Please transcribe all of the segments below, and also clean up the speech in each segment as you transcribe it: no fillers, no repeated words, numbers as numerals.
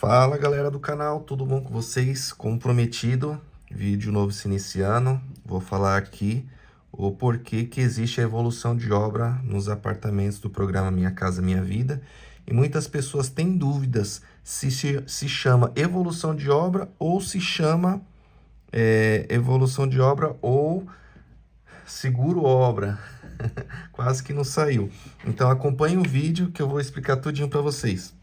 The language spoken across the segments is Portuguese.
Fala galera do canal, tudo bom com vocês? Como prometido, vídeo novo se iniciando. Vou falar aqui o porquê que existe a evolução de obra nos apartamentos do programa Minha Casa Minha Vida. E muitas pessoas têm dúvidas se chama evolução de obra ou se chama evolução de obra ou seguro obra. Quase que não saiu. Então acompanhe o vídeo que eu vou explicar tudinho para vocês.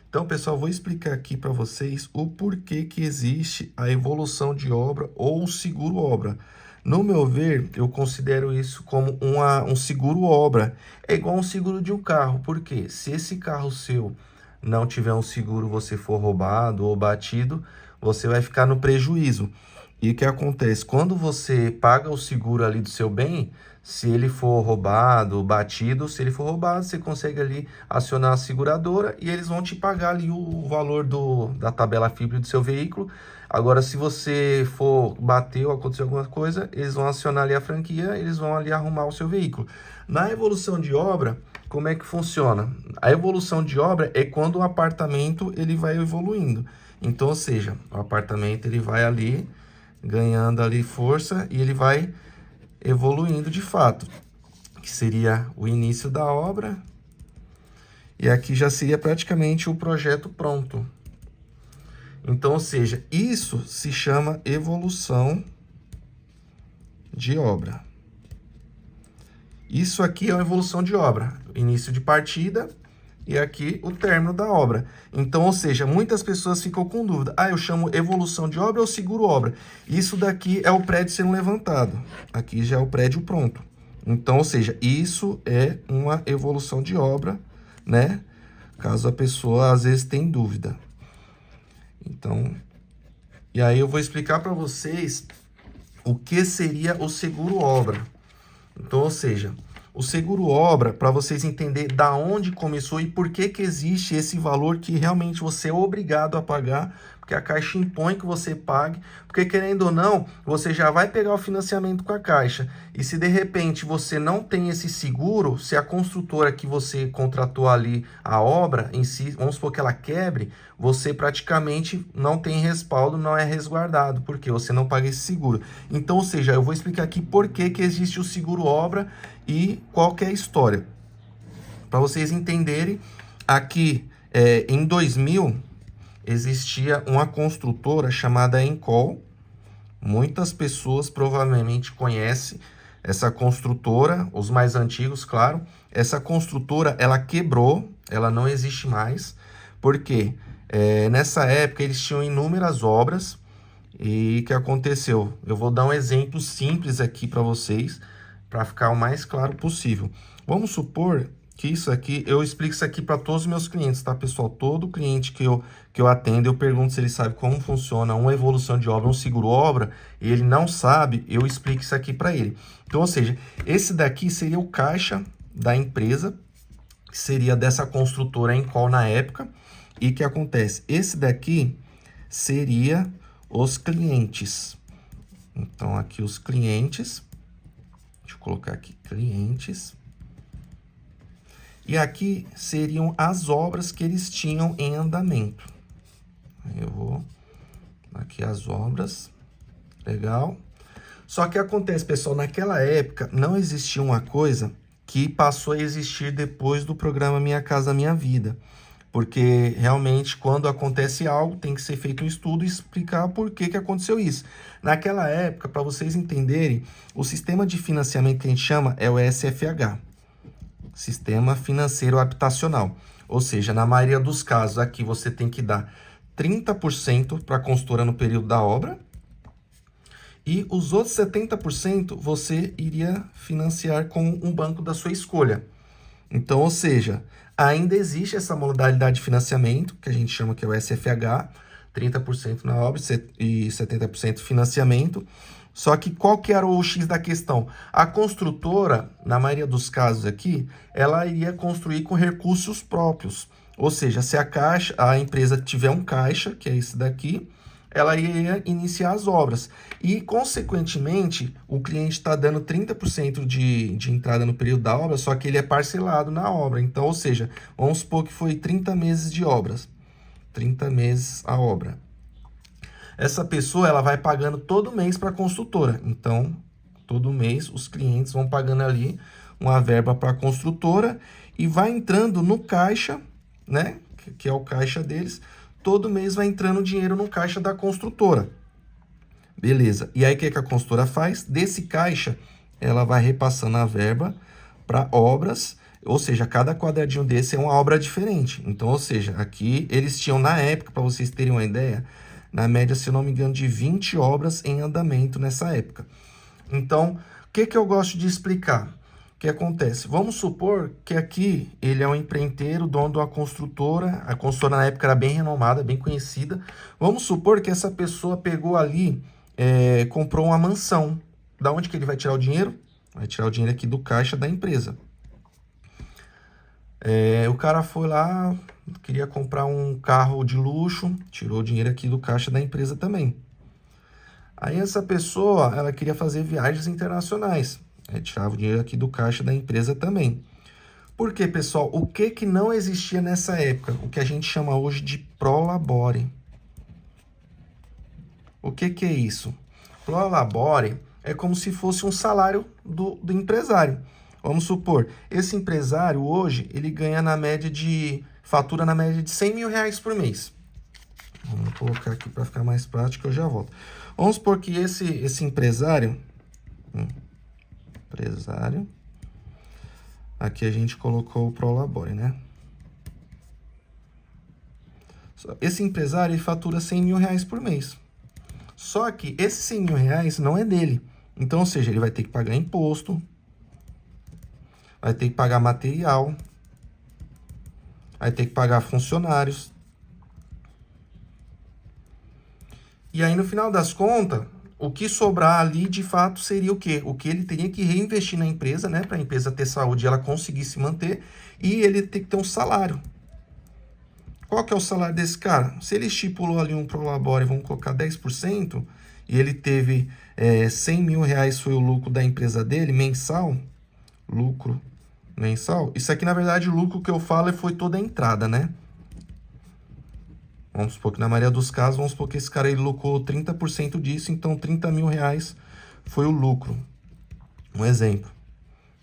Então, pessoal, vou explicar aqui para vocês o porquê que existe a evolução de obra ou seguro obra. No meu ver, eu considero isso como um seguro obra. É igual um seguro de um carro. Por quê? Se esse carro seu não tiver um seguro, você for roubado ou batido, você vai ficar no prejuízo. E o que acontece? Quando você paga o seguro ali do seu bem, se ele for roubado, batido, se ele for roubado, você consegue ali acionar a seguradora e eles vão te pagar ali o valor da tabela FIPE do seu veículo. Agora, se você for bater ou acontecer alguma coisa, eles vão acionar ali a franquia, eles vão ali arrumar o seu veículo. Na evolução de obra, como é que funciona? A evolução de obra é quando o apartamento ele vai evoluindo. Então, ou seja, o apartamento ele vai ali ganhando ali força e ele vai evoluindo de fato, que seria o início da obra, e aqui já seria praticamente o projeto pronto. Então, ou seja, isso se chama evolução de obra. Isso aqui é uma evolução de obra, início de partida e aqui o término da obra. Então, ou seja, muitas pessoas ficam com dúvida. Ah, eu chamo evolução de obra ou seguro obra? Isso daqui é o prédio sendo levantado. Aqui já é o prédio pronto. Então, ou seja, isso é uma evolução de obra, né? Caso a pessoa às vezes tenha dúvida. Então, e aí eu vou explicar para vocês o que seria o seguro obra. Então, ou seja, o seguro obra, para vocês entenderem da onde começou e por que existe esse valor que realmente você é obrigado a pagar, porque a Caixa impõe que você pague, porque querendo ou não, você já vai pegar o financiamento com a Caixa. E se de repente você não tem esse seguro, se a construtora que você contratou ali, a obra em si, vamos supor que ela quebre, você praticamente não tem respaldo, não é resguardado, porque você não paga esse seguro. Então, ou seja, eu vou explicar aqui por que existe o seguro obra e qual que é a história. Para vocês entenderem, aqui em 2000 existia uma construtora chamada Encol. Muitas pessoas provavelmente conhecem essa construtora, os mais antigos, claro. Essa construtora, ela quebrou, ela não existe mais, porque nessa época eles tinham inúmeras obras. E o que aconteceu? Eu vou dar um exemplo simples aqui para vocês, para ficar o mais claro possível. Vamos supor que isso aqui, eu explico isso aqui para todos os meus clientes, tá, pessoal? Todo cliente que eu atendo, eu pergunto se ele sabe como funciona uma evolução de obra, um seguro obra, e ele não sabe, eu explico isso aqui para ele. Então, ou seja, esse daqui seria o caixa da empresa, que seria dessa construtora Encol na época. E o que acontece? Esse daqui seria os clientes. Então, aqui os clientes. Deixa eu colocar aqui, clientes. E aqui seriam as obras que eles tinham em andamento. Eu vou aqui as obras. Legal. Só que acontece, pessoal, naquela época não existia uma coisa que passou a existir depois do programa Minha Casa Minha Vida. Porque realmente quando acontece algo tem que ser feito um estudo e explicar por que aconteceu isso. Naquela época, para vocês entenderem, o sistema de financiamento que a gente chama é o SFH. Sistema Financeiro Habitacional. Ou seja, na maioria dos casos aqui você tem que dar 30% para a construtora no período da obra e os outros 70% você iria financiar com um banco da sua escolha. Então, ou seja, ainda existe essa modalidade de financiamento, que a gente chama que é o SFH, 30% na obra e 70% financiamento. Só que qual que era o X da questão? A construtora, na maioria dos casos aqui, ela iria construir com recursos próprios. Ou seja, se a empresa tiver um caixa, que é esse daqui, ela iria iniciar as obras. E, consequentemente, o cliente está dando 30% de entrada no período da obra, só que ele é parcelado na obra. Então, ou seja, vamos supor que foi 30 meses de obras. 30 meses a obra. Essa pessoa, ela vai pagando todo mês para a construtora. Então, todo mês os clientes vão pagando ali uma verba para a construtora e vai entrando no caixa, né? Que é o caixa deles. Todo mês vai entrando dinheiro no caixa da construtora. Beleza. E aí, o que a construtora faz? Desse caixa, ela vai repassando a verba para obras, ou seja, cada quadradinho desse é uma obra diferente. Então, ou seja, aqui eles tinham, na época, para vocês terem uma ideia, na média, se eu não me engano, de 20 obras em andamento nessa época. Então, o que eu gosto de explicar? O que acontece? Vamos supor que aqui ele é um empreiteiro, dono de uma construtora. A construtora na época era bem renomada, bem conhecida. Vamos supor que essa pessoa pegou ali, comprou uma mansão. Da onde que ele vai tirar o dinheiro? Vai tirar o dinheiro aqui do caixa da empresa. O cara foi lá, queria comprar um carro de luxo, tirou o dinheiro aqui do caixa da empresa também. Aí essa pessoa, ela queria fazer viagens internacionais. Tirava o dinheiro aqui do caixa da empresa também. Por quê, pessoal? O que não existia nessa época? O que a gente chama hoje de prolabore. O que é isso? Prolabore é como se fosse um salário do empresário. Vamos supor, esse empresário hoje, ele ganha fatura na média de 100 mil reais por mês. Vamos colocar aqui para ficar mais prático, eu já volto. Vamos supor que esse empresário, aqui a gente colocou o prolabore, né? Esse empresário, ele fatura 100 mil reais por mês. Só que esses 100 mil reais não é dele. Então, ou seja, ele vai ter que pagar imposto, vai ter que pagar material, vai ter que pagar funcionários. E aí, no final das contas, o que sobrar ali, de fato, seria o quê? O que ele teria que reinvestir na empresa, né? Para a empresa ter saúde e ela conseguir se manter. E ele tem que ter um salário. Qual que é o salário desse cara? Se ele estipulou ali um prolabore, vamos colocar 10%, e ele teve 100 mil reais foi o lucro da empresa dele, mensal, lucro mensal. Isso aqui, na verdade, o lucro que eu falo foi toda a entrada, né? Vamos supor que na maioria dos casos, vamos supor que esse cara ele lucrou 30% disso, então 30 mil reais foi o lucro. Um exemplo.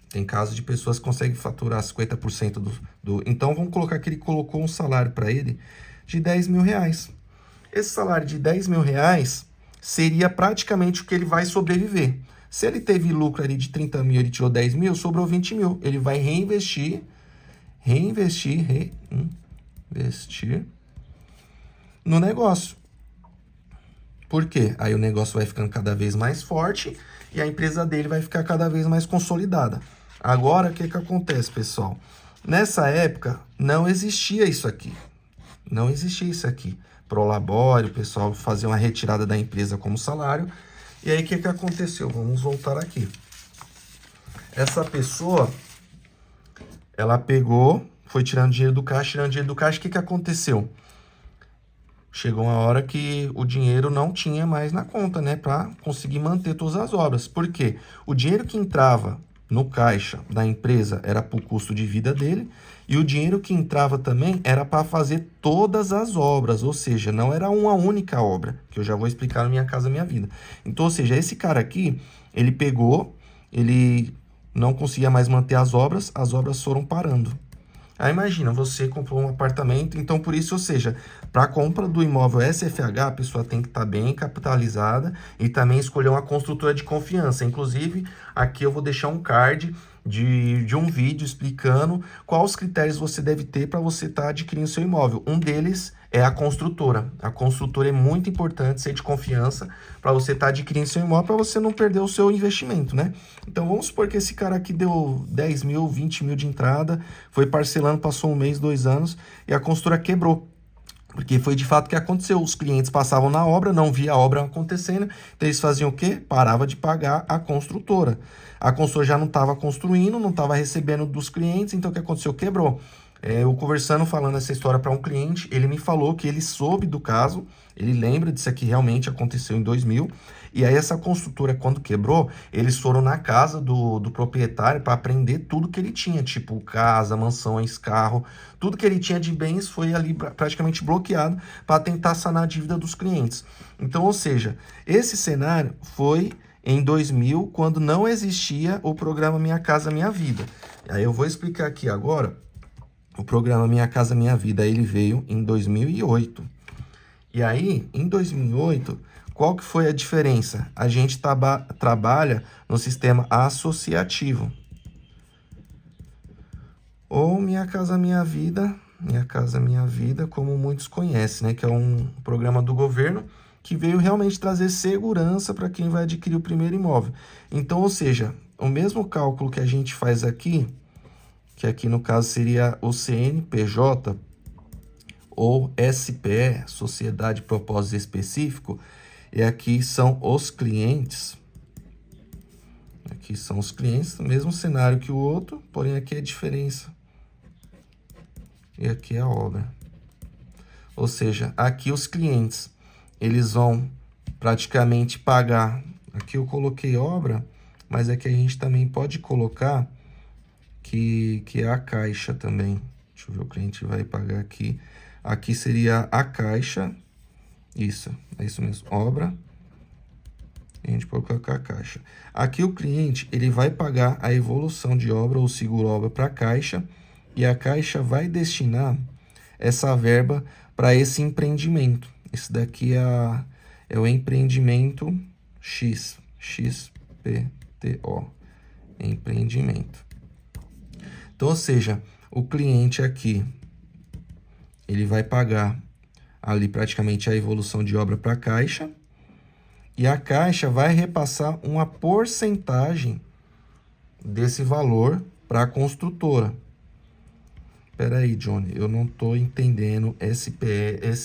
Tem casos de pessoas que conseguem faturar 50% do... Então, vamos colocar que ele colocou um salário para ele de 10 mil reais. Esse salário de 10 mil reais seria praticamente o que ele vai sobreviver. Se ele teve lucro ali de 30 mil, ele tirou 10 mil, sobrou 20 mil. Ele vai reinvestir no negócio. Por quê? Aí o negócio vai ficando cada vez mais forte e a empresa dele vai ficar cada vez mais consolidada. Agora, o que acontece, pessoal? Nessa época, não existia isso aqui. Não existia isso aqui. Prolabore, o pessoal fazia uma retirada da empresa como salário. E aí, o que aconteceu? Vamos voltar aqui. Essa pessoa, ela pegou, foi tirando dinheiro do caixa, o que aconteceu? Chegou uma hora que o dinheiro não tinha mais na conta, né? Para conseguir manter todas as obras. Por quê? O dinheiro que entrava no caixa da empresa era para o custo de vida dele. E o dinheiro que entrava também era para fazer todas as obras. Ou seja, não era uma única obra. Que eu já vou explicar no Minha Casa Minha Vida. Então, ou seja, esse cara aqui, ele pegou, ele não conseguia mais manter as obras foram parando. Aí imagina, você comprou um apartamento, então por isso, ou seja, para a compra do imóvel SFH, a pessoa tem que estar bem capitalizada e também escolher uma construtora de confiança. Inclusive, aqui eu vou deixar um card de um vídeo explicando quais os critérios você deve ter para você estar adquirindo seu imóvel. Um deles é a construtora. A construtora é muito importante ser de confiança para você estar adquirindo seu imóvel, para você não perder o seu investimento, né? Então, vamos supor que esse cara aqui deu 10 mil, 20 mil de entrada, foi parcelando, passou 1 mês, 2 anos, e a construtora quebrou. Porque foi de fato o que aconteceu. Os clientes passavam na obra, não via a obra acontecendo, então eles faziam o quê? Parava de pagar a construtora. A construtora já não estava construindo, não estava recebendo dos clientes, então o que aconteceu? Quebrou. Eu conversando, falando essa história para um cliente, ele me falou que ele soube do caso, ele lembra disso aqui realmente aconteceu em 2000, e aí essa construtora, quando quebrou, eles foram na casa do proprietário para aprender tudo que ele tinha, tipo casa, mansões, carro, tudo que ele tinha de bens foi ali praticamente bloqueado para tentar sanar a dívida dos clientes. Então, ou seja, esse cenário foi em 2000, quando não existia o programa Minha Casa Minha Vida. Aí eu vou explicar aqui agora. O programa Minha Casa Minha Vida, ele veio em 2008. E aí, em 2008, qual que foi a diferença? A gente trabalha no sistema associativo. Ou Minha Casa Minha Vida, como muitos conhecem, né? Que é um programa do governo que veio realmente trazer segurança para quem vai adquirir o primeiro imóvel. Então, ou seja, o mesmo cálculo que a gente faz aqui, que aqui no caso seria o CNPJ ou SPE, Sociedade de Propósito Específico, e aqui são os clientes. Aqui são os clientes, mesmo cenário que o outro, porém aqui é a diferença. E aqui é a obra. Ou seja, aqui os clientes, eles vão praticamente pagar. Aqui eu coloquei obra, mas aqui a gente também pode colocar que é a caixa também. Deixa eu ver, o cliente vai pagar aqui. Aqui seria a caixa. Isso, é isso mesmo. Obra. A gente pode colocar a caixa. Aqui o cliente, ele vai pagar a evolução de obra ou seguro-obra para a caixa. E a caixa vai destinar essa verba para esse empreendimento. Esse daqui é o empreendimento X. XPTO. Empreendimento. Então, ou seja, o cliente aqui, ele vai pagar ali praticamente a evolução de obra para a caixa, e a caixa vai repassar uma porcentagem desse valor para a construtora. Espera aí, Johnny, eu não estou entendendo SPE,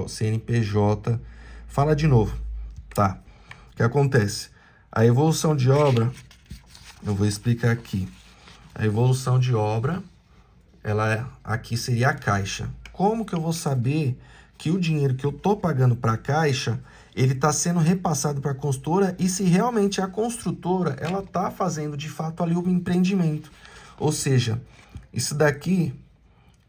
CNPJ. Fala de novo. Tá. O que acontece? A evolução de obra, eu vou explicar aqui. A evolução de obra, aqui seria a caixa. Como que eu vou saber que o dinheiro que eu estou pagando para a caixa, ele está sendo repassado para a construtora e se realmente a construtora, ela está fazendo de fato ali o empreendimento. Ou seja, isso daqui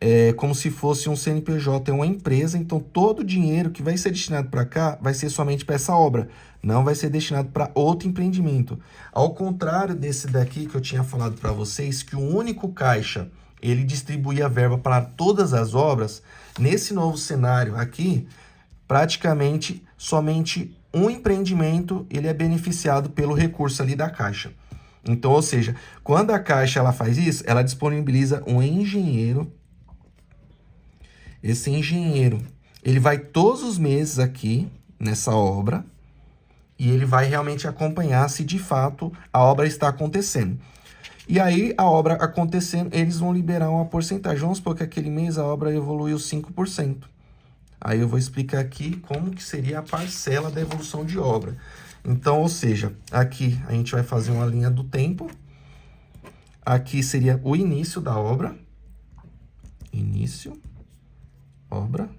é como se fosse um CNPJ, é uma empresa, então todo o dinheiro que vai ser destinado para cá vai ser somente para essa obra, não vai ser destinado para outro empreendimento. Ao contrário desse daqui que eu tinha falado para vocês, que o único caixa, ele distribuía a verba para todas as obras, nesse novo cenário aqui, praticamente somente um empreendimento, ele é beneficiado pelo recurso ali da caixa. Então, ou seja, quando a caixa ela faz isso, ela disponibiliza um engenheiro. Esse engenheiro, ele vai todos os meses aqui nessa obra e ele vai realmente acompanhar se de fato a obra está acontecendo. E aí, a obra acontecendo, eles vão liberar uma porcentagem. Vamos supor que aquele mês a obra evoluiu 5%. Aí eu vou explicar aqui como que seria a parcela da evolução de obra. Então, ou seja, aqui a gente vai fazer uma linha do tempo. Aqui seria o início da obra. Início. Obra.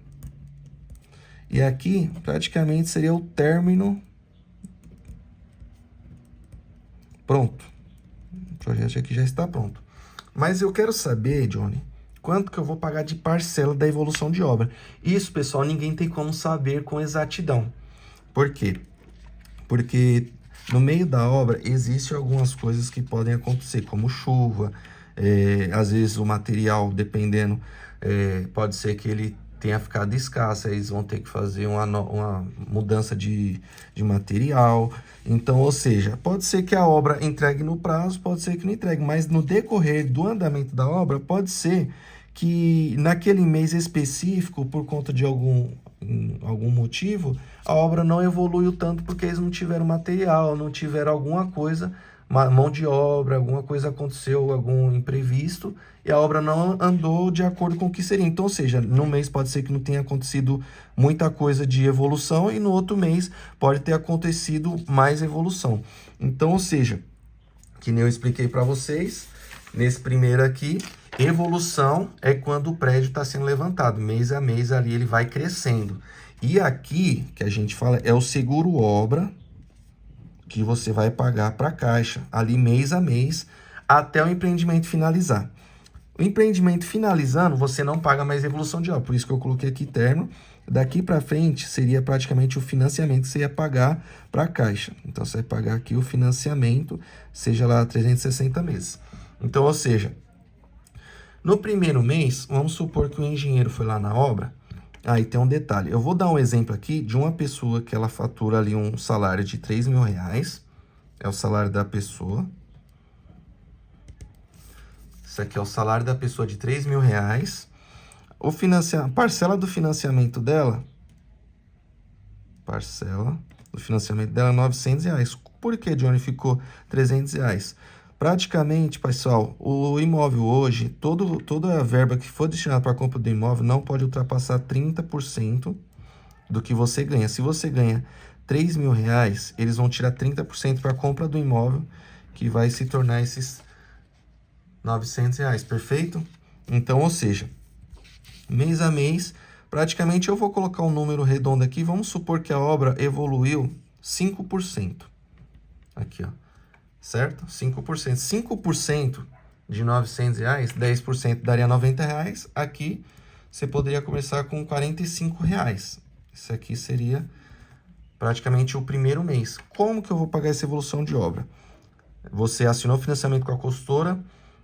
E aqui, praticamente, seria o término. Pronto. O projeto aqui já está pronto. Mas eu quero saber, Johnny, quanto que eu vou pagar de parcela da evolução de obra. Isso, pessoal, ninguém tem como saber com exatidão. Por quê? Porque no meio da obra existem algumas coisas que podem acontecer, como chuva, às vezes o material, dependendo, pode ser que ele tenha ficado escasso, aí eles vão ter que fazer uma mudança de material. Então, ou seja, pode ser que a obra entregue no prazo, pode ser que não entregue, mas no decorrer do andamento da obra, pode ser que naquele mês específico, por conta de algum motivo, a obra não evoluiu tanto porque eles não tiveram material, não tiveram alguma coisa, mão de obra, alguma coisa aconteceu, algum imprevisto, e a obra não andou de acordo com o que seria. Então, ou seja, no mês pode ser que não tenha acontecido muita coisa de evolução, e no outro mês pode ter acontecido mais evolução. Então, ou seja, que nem eu expliquei para vocês, nesse primeiro aqui, Evolução é quando o prédio está sendo levantado, mês a mês ali ele vai crescendo. E aqui, que a gente fala, é o seguro obra que você vai pagar para a Caixa, ali mês a mês, até o empreendimento finalizar. O empreendimento finalizando, você não paga mais evolução de obra, por isso que eu coloquei aqui termo. Daqui para frente, seria praticamente o financiamento que você ia pagar para a Caixa. Então, você vai pagar aqui o financiamento, seja lá 360 meses. Então, ou seja, no primeiro mês, vamos supor que o engenheiro foi lá na obra. Aí tem um detalhe. Eu vou dar um exemplo aqui de uma pessoa que ela fatura ali um salário de R$3.000. É o salário da pessoa. Isso aqui é o salário da pessoa de R$3.000. A parcela do financiamento dela. Parcela do financiamento dela é R$900. Por que, Johnny, ficou R$300? Praticamente, pessoal, o imóvel hoje, toda a verba que for destinada para a compra do imóvel não pode ultrapassar 30% do que você ganha. Se você ganha R$3.000, eles vão tirar 30% para a compra do imóvel, que vai se tornar esses R$900, perfeito? Então, ou seja, mês a mês, praticamente eu vou colocar um número redondo aqui, vamos supor que a obra evoluiu 5%. Aqui, ó. Certo? 5%. 5% de R$900, 10% daria R$90. Aqui, você poderia começar com R$45. Isso aqui seria praticamente o primeiro mês. Como que eu vou pagar essa evolução de obra? Você assinou o financiamento com a consultora,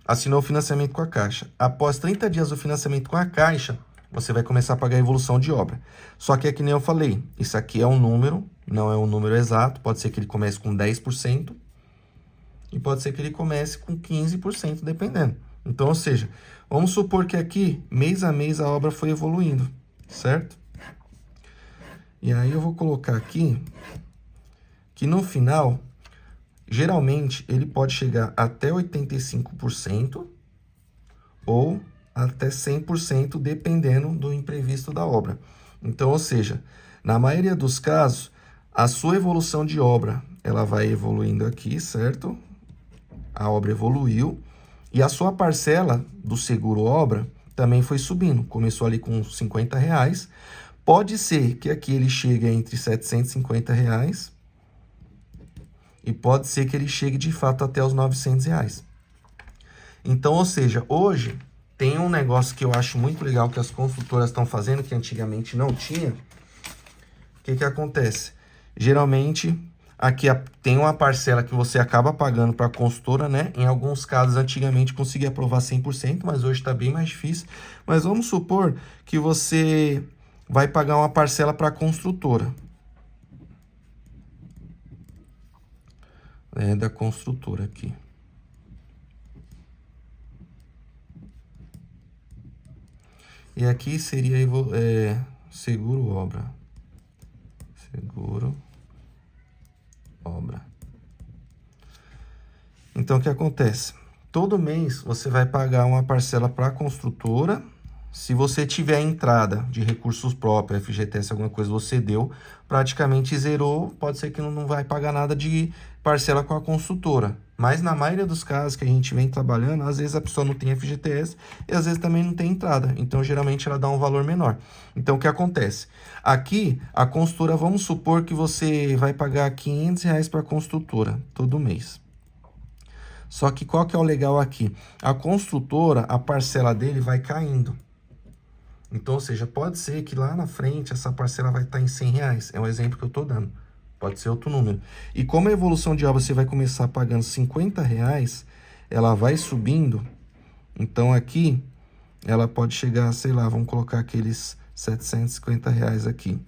assinou o financiamento com a Caixa. Após 30 dias do financiamento com a Caixa, você vai começar a pagar a evolução de obra. Só que é que nem eu falei, isso aqui é um número, não é um número exato, pode ser que ele comece com 10%, e pode ser que ele comece com 15%, dependendo. Então, ou seja, vamos supor que aqui, mês a mês, a obra foi evoluindo, certo? E aí eu vou colocar aqui que no final, geralmente, ele pode chegar até 85% ou até 100%, dependendo do imprevisto da obra. Então, ou seja, na maioria dos casos, a sua evolução de obra, ela vai evoluindo aqui, certo? A obra evoluiu e a sua parcela do seguro obra também foi subindo. Começou ali com R$50. Pode ser que aqui ele chegue entre R$750 e pode ser que ele chegue de fato até os R$900. Então, ou seja, hoje tem um negócio que eu acho muito legal que as consultoras estão fazendo, que antigamente não tinha. O que acontece? Geralmente, aqui tem uma parcela que você acaba pagando para a consultora, né? Em alguns casos, antigamente, conseguia aprovar 100%, mas hoje está bem mais difícil. Mas vamos supor que você vai pagar uma parcela para a construtora. É da construtora aqui. E aqui seria seguro obra. Seguro obra. Então, o que acontece? Todo mês você vai pagar uma parcela para a construtora. Se você tiver entrada de recursos próprios, FGTS, alguma coisa, você deu, praticamente zerou, pode ser que não vai pagar nada de parcela com a construtora. Mas na maioria dos casos que a gente vem trabalhando, às vezes a pessoa não tem FGTS e às vezes também não tem entrada. Então, geralmente, ela dá um valor menor. Então, o que acontece? Aqui, a construtora, vamos supor que você vai pagar R$500 para a construtora todo mês. Só que qual que é o legal aqui? A construtora, a parcela dele vai caindo. Então, ou seja, pode ser que lá na frente essa parcela vai estar em R$100. É um exemplo que eu estou dando. Pode ser outro número. E como a evolução de obra você vai começar pagando R$50, ela vai subindo. Então, aqui, ela pode chegar, sei lá, vamos colocar aqueles R$750 aqui.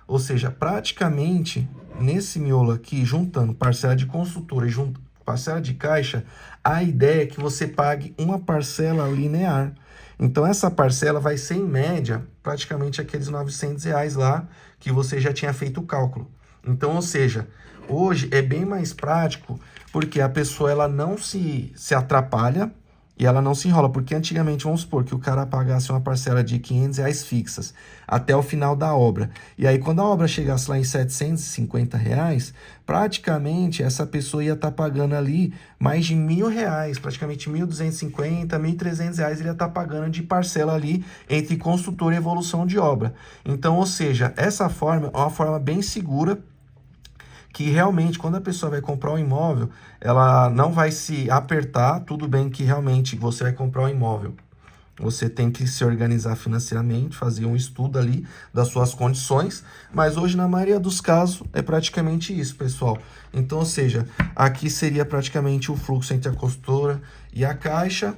Ou seja, praticamente, nesse miolo aqui, juntando parcela de construtora e parcela de caixa, a ideia é que você pague uma parcela linear. Então, essa parcela vai ser, em média, praticamente aqueles R$900 lá que você já tinha feito o cálculo. Então, ou seja, hoje é bem mais prático porque a pessoa ela não se atrapalha e ela não se enrola, porque antigamente, vamos supor que o cara pagasse uma parcela de R$ 500 fixas até o final da obra. E aí, quando a obra chegasse lá em R$ 750, praticamente essa pessoa ia estar pagando ali mais de R$ 1.000, praticamente R$ 1.250, R$ 1.300 ele ia estar pagando de parcela ali entre construtor e evolução de obra. Então, ou seja, essa forma é uma forma bem segura, que realmente, quando a pessoa vai comprar um imóvel, ela não vai se apertar. Tudo bem que realmente você vai comprar um imóvel, você tem que se organizar financeiramente, fazer um estudo ali das suas condições, mas hoje, na maioria dos casos, é praticamente isso, pessoal. Então, ou seja, aqui seria praticamente o fluxo entre a construtora e a Caixa.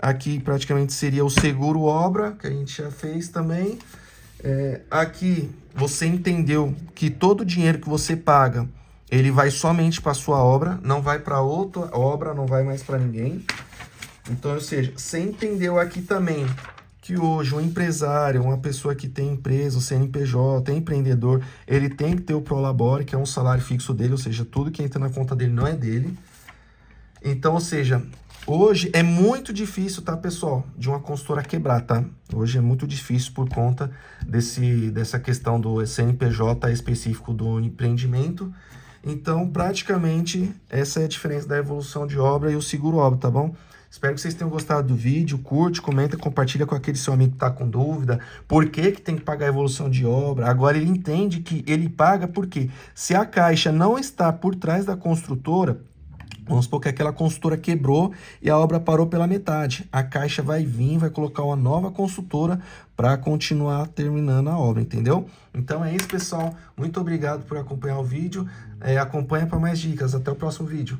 Aqui praticamente seria o seguro obra, que a gente já fez também. Aqui você entendeu que todo o dinheiro que você paga, ele vai somente para sua obra, não vai para outra obra, não vai mais para ninguém. Então, ou seja, você entendeu aqui também que hoje um empresário, uma pessoa que tem empresa, o CNPJ, tem empreendedor, ele tem que ter o Prolabore, que é um salário fixo dele, ou seja, tudo que entra na conta dele não é dele. Então, ou seja, hoje é muito difícil, tá, pessoal, de uma consultora quebrar, tá? Hoje é muito difícil por conta dessa questão do CNPJ específico do empreendimento. Então, praticamente, essa é a diferença da evolução de obra e o seguro obra, tá bom? Espero que vocês tenham gostado do vídeo. Curte, comenta, compartilha com aquele seu amigo que tá com dúvida. Por que que tem que pagar a evolução de obra? Agora ele entende que ele paga porque se a Caixa não está por trás da construtora, vamos supor que aquela consultora quebrou e a obra parou pela metade. A Caixa vai vir, vai colocar uma nova consultora para continuar terminando a obra, entendeu? Então é isso, pessoal. Muito obrigado por acompanhar o vídeo. Acompanha para mais dicas. Até o próximo vídeo.